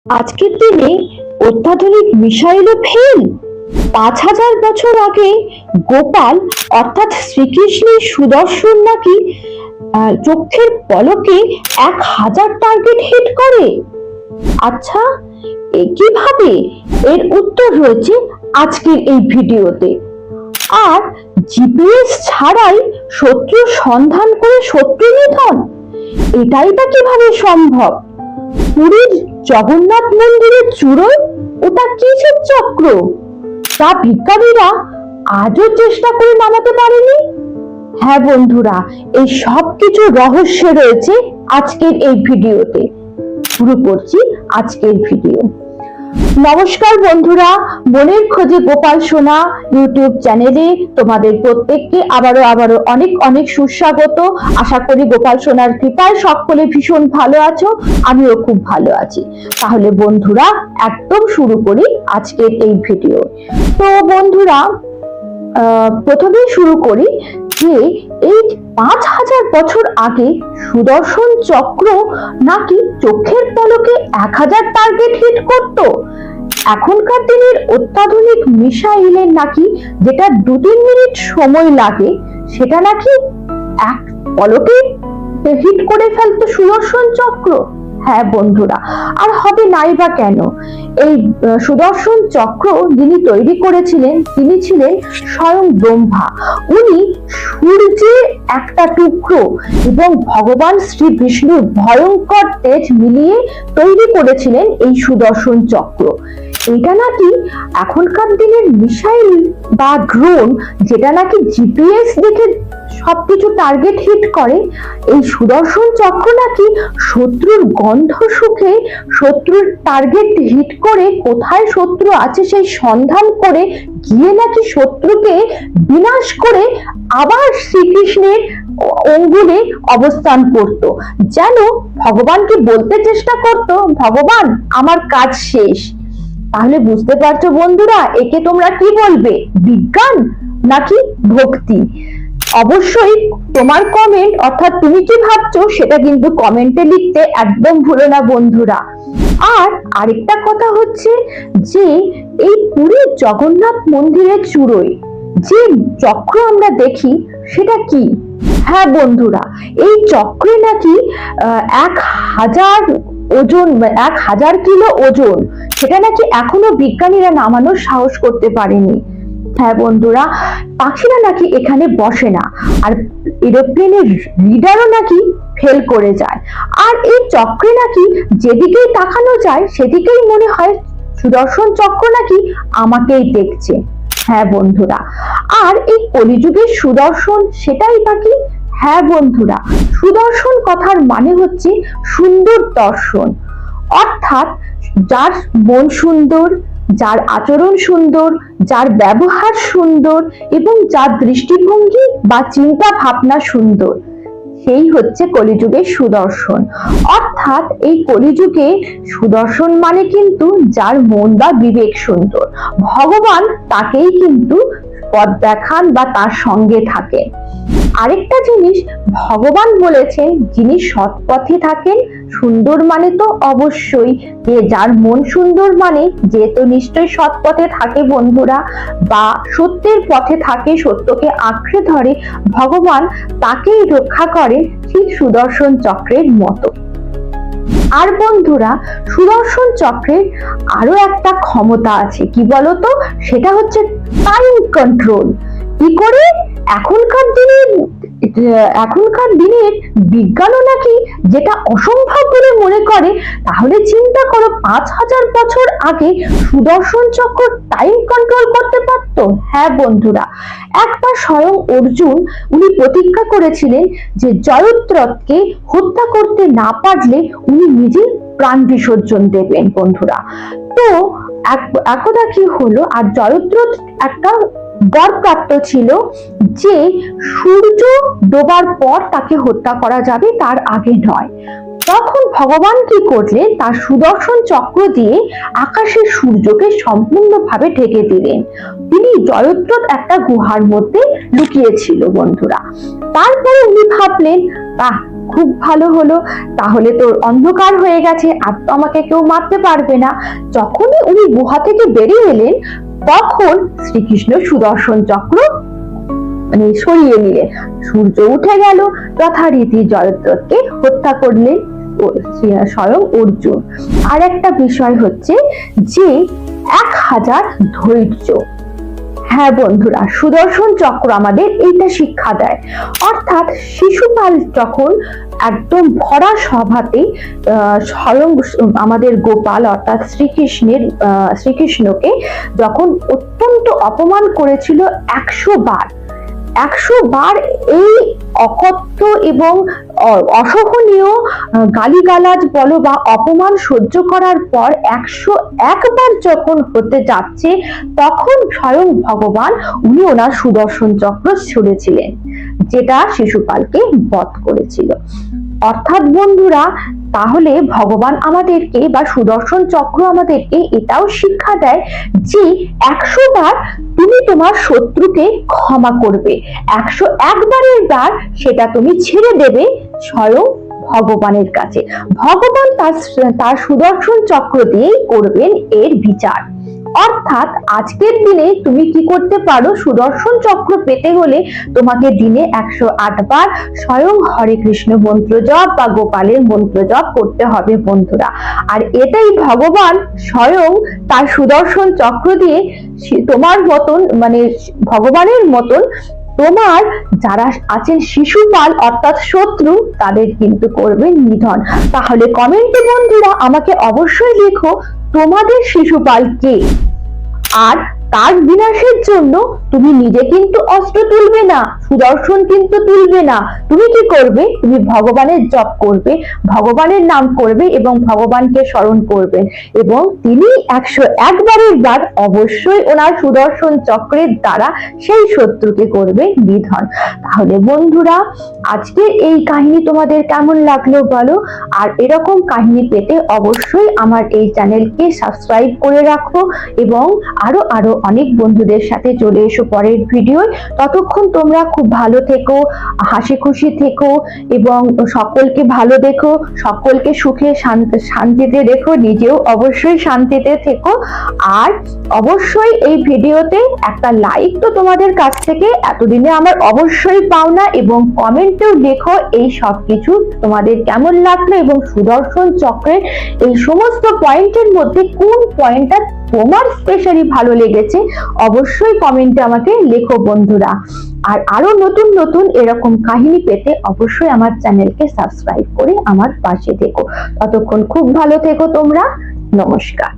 আজকের দিনে অত্যাধুনিক মিসাইলও ফেল। ৫,০০০ বছর আগে গোপাল অর্থাৎ শ্রীকৃষ্ণের সুদর্শন নাকি চোখের পলকে ১,০০০ টার্গেট হিট করে। আচ্ছা, কিভাবে? এর উত্তর রয়েছে আজকের এই ভিডিওতে। আর জিপিএস ছাড়াই শত্রুর সন্ধান করে শত্রু নিধন, এটাই বা কিভাবে সম্ভব? পুরীর জগন্নাথ মন্দিরের চূড়োয় ওটা কিসের চক্র, তা বিজ্ঞানীরা আজও চেষ্টা করে নামাতে পারেনি। হ্যাঁ বন্ধুরা, এই সব কিছু রহস্য রয়েছে আজকের এই ভিডিওতে। শুরু করছি আজকের ভিডিও। নমস্কার বন্ধুরা, মনের খোঁজে গোপাল সোনা ইউটিউব চ্যানেলে তোমাদের প্রত্যেককে আবারও অনেক অনেক সুস্বাগত। আশা করি গোপাল সোনার কৃপায় সকলে ভীষণ ভালো আছো, আমিও খুব ভালো আছি। তাহলে বন্ধুরা একদম শুরু করি আজকের এই ভিডিও। তো বন্ধুরা প্রথমেই শুরু করি যে এই ৫,০০০ বছর আগে সুদর্শন চক্র নাকি চোখের পলকে ১,০০০ টার্গেট হিট করত। এখনকার দিনের অত্যাধুনিক মিসাইলের নাকি যেটা ২-৩ মিনিট সময় লাগে, সেটা নাকি এক পলকে হিট করে ফেলতো সুদর্শন চক্র। হ্যাঁ বন্ধুরা, আর হবে নাই বা কেন? এই সুদর্শন চক্র যিনি তৈরি করেছিলেন তিনি ছিলেন স্বয়ং ব্রহ্মা। উনি সূর্যের একটা টুকরো এবং ভগবান শ্রী বিষ্ণুর ভয়ঙ্কর তেজ মিলিয়ে তৈরি করেছিলেন এই সুদর্শন চক্র। এটা নাকি এখনকার দিনের মিসাইল বা ড্রোন, যেটা নাকি জিপিএস দেখে সবকিছু টার্গেট হিট করে, এই সুদর্শন চক্র নাকি শত্রুর গন্ধ শুকে শত্রুর টার্গেট হিট করে কোথায় শত্রু আছে সেই সন্ধান করে গিয়ে নাকি শত্রুকে বিনাশ করে আবার শ্রীকৃষ্ণের অঙ্গুলে অবস্থান করত, যেন ভগবানকে বলতে চেষ্টা করত, ভগবান আমার কাজ শেষ। তাহলে বুঝতে পারছো বন্ধুরা, একে তোমরা কি বলবে, বিজ্ঞান নাকি ভক্তি? অবশ্যই তোমার কমেন্ট অর্থাৎ তুমি কি ভাবছো সেটা কিন্তু কমেন্টে লিখতে একদম ভুলো না বন্ধুরা। আর আরেকটা কথা হচ্ছে যে এই পুরীর জগন্নাথ মন্দিরের চূড়োয় যে চক্র আমরা দেখি সেটা কি? হ্যাঁ বন্ধুরা, এই চক্রে নাকি ১,০০০ ওজন, ১,০০০ কিলো ওজন, সেটা নাকি এখনো বিজ্ঞানীরা নামানোর সাহস করতে পারেনি। হ্যাঁ বন্ধুরা, পাখিরা নাকি এখানে বসে না, আর এরোপ্লেনের লিডারও নাকি ফেল করে যায়। আর এই চক্রে নাকি যেদিকেই তাকানো যায় সেদিকেই মনে হয় সুদর্শন চক্র নাকি আমাকেই দেখছে। হ্যাঁ বন্ধুরা, আর এই কলিযুগের সুদর্শন সেটাই নাকি। হ্যাঁ বন্ধুরা, সুদর্শন কথার মানে হচ্ছে সুন্দর দর্শন, অর্থাৎ যার মন সুন্দর, যার আচরণ সুন্দর, যার ব্যবহার সুন্দর এবং যার দৃষ্টিভঙ্গি বা চিন্তা ভাবনা সুন্দর, সেই হচ্ছে কলিযুগের সুদর্শন। অর্থাৎ এই কলিযুগে সুদর্শন মানে কিন্তু যার মন বা বিবেক সুন্দর, ভগবান তাকেই কিন্তু পথ দেখান বা তার সঙ্গে থাকে। আরেকটা জিনিস, ভগবান বলেছেন যিনি সৎ পথে থাকেন, সুন্দর মানে তো অবশ্যই যে যার মন সুন্দর মানে যে তো নিশ্চয়ই সৎ পথে থাকে বন্ধুরা, বা সত্যের পথে থাকে, সত্যকে আঁকড়ে ধরে, ভগবান তাকেই রক্ষা করেন ঠিক সুদর্শন চক্রের মতো। আর বন্ধুরা, সুদর্শন চক্রের আরো একটা ক্ষমতা আছে, কি বলতো? সেটা হচ্ছে টাইম কন্ট্রোল। কি করে? এখনকার দিনের বিজ্ঞানও নাকি যেটা অসম্ভব বলে মনে করে। তাহলে চিন্তা করো, ৫,০০০ বছর আগে সুদর্শন চক্র টাইম কন্ট্রোল করতে পারত। হ্যাঁ বন্ধুরা, একবার স্বয়ং অর্জুন উনি প্রতিজ্ঞা করেছিলেন যে জয়দ্রথকে হত্যা করতে না পারলে উনি নিজে প্রাণ বিসর্জন দেবেন বন্ধুরা। তো একদা কি হলো, আর জয়দ্রথ একটা বরপ্রাপ্ত ছিল যে সূর্য ডোবার পর তাকে হত্যা করা যাবে, তার আগে নয়। তখন ভগবান কি করলেন, তার সুদর্শন চক্র দিয়ে আকাশের সূর্যকে সম্পূর্ণভাবে ঢেকে দিলেন। তিনি জয়দ্রথ একটা গুহার মধ্যে লুকিয়েছিল বন্ধুরা। তারপরে উনি ভাবলেন, বাহ, খুব ভালো হলো, তাহলে তোর অন্ধকার হয়ে গেছে, আর তো আমাকে কেউ মারতে পারবে না। যখনই উনি গুহা থেকে বেরিয়ে এলেন তখন শ্রীকৃষ্ণ সুদর্শন চক্র সরিয়ে নিলেন। সূর্য উঠে গেল, যথারীতি জয়দ্রথকে হত্যা করলেন স্বয়ং অর্জুন। আর একটা বিষয় হচ্ছে যে 1000 ধৈর্য। হ্যাঁ বন্ধুরা, সুদর্শন চক্র আমাদের এইটা শিক্ষা দেয়। অর্থাৎ শিশুপাল যখন একদম ভরা সভাতে স্বয়ং আমাদের গোপাল অর্থাৎ শ্রীকৃষ্ণকে যখন অত্যন্ত অপমান করেছিল 100 বার এই অকথ্য এবং অসহনীয় গালিগালাজ বলো বা অপমান সহ্য করার পর 101 বার যখন হতে যাচ্ছে তখন স্বয়ং ভগবান উনি ওনার সুদর্শন চক্র ছুড়েছিলেন, যেটা শিশুপালকে বধ করেছিল। অর্থাৎ বন্ধুরা, তাহলে ভগবান আমাদেরকে বা সুদর্শন চক্র আমাদেরকে এটাও শিক্ষা দেয় যে 100 বার তুমি তোমার শত্রুকে ক্ষমা করবে, 101 বারের বার সেটা তুমি ছেড়ে দেবে স্বয়ং ভগবানের কাছে। ভগবান তার সুদর্শন চক্র দিয়েই করবেন এর বিচার। অর্থাৎ আজকের দিনে তুমি কি করতে পারো, সুদর্শন চক্র পেতে হলে তোমাকে দিনে 108 বার স্বয়ং হরে কৃষ্ণ মন্ত্র জপ বা গোপালের মন্ত্র জপ করতে হবে বন্ধুরা। আর এটাই ভগবান স্বয়ং তার সুদর্শন চক্র দিয়ে তোমার মতন ভগবানের মতন তোমার যারা আছেন শিশুপাল অর্থাৎ শত্রু তাদের কিন্তু করবে নিধন। তাহলে কমেন্টে বন্ধুরা আমাকে অবশ্যই লেখো তোমাদের শিশুপাল কে, আর তার বিনাশের জন্য তুমি নিজে কিন্তু অস্ত্র তুলবে না, সুদর্শন কিন্তু তুলবে না। তুমি কি করবে, তুমি ভগবানের জপ করবে, ভগবানের নাম করবে এবং ভগবানকে স্মরণ করবে, এবং তিনি 101 বারের বার অবশ্যই ওনার সুদর্শন চক্রের দ্বারা সেই শত্রুকে করবে নিধন। তাহলে বন্ধুরা, আজকে এই কাহিনী তোমাদের কেমন লাগলো বলো, আর এরকম কাহিনী পেতে অবশ্যই আমার এই চ্যানেলকে সাবস্ক্রাইব করে রাখো এবং আরো অনেক বন্ধুদের সাথে চলে এসো পরের ভিডিও। ততক্ষণ তোমরা খুব ভালো থেকো, হাসি খুশি থেকো এবং সকলকে ভালো দেখো, সকলকে সুখে শান্তিতে দেখো, নিজেও অবশ্যই শান্তিতে থেকো। আর অবশ্যই এই ভিডিওতে একটা লাইক তো তোমাদের কাছ থেকে এতদিনে আমার অবশ্যই পাও না, এবং কমেন্টেও লেখো এই সব কিছু তোমাদের কেমন লাগলো এবং সুদর্শন চক্রের এই সমস্ত পয়েন্টের মধ্যে কোন পয়েন্টটা তোমার স্পেশালি ভালো লেগেছে অবশ্যই কমেন্টে আমাকে লেখো বন্ধুরা। আর আরো নতুন নতুন এরকম কাহিনী পেতে অবশ্যই আমার চ্যানেলকে সাবস্ক্রাইব করে আমার পাশে থেকো। ততক্ষণ খুব ভালো থেকো তোমরা। নমস্কার।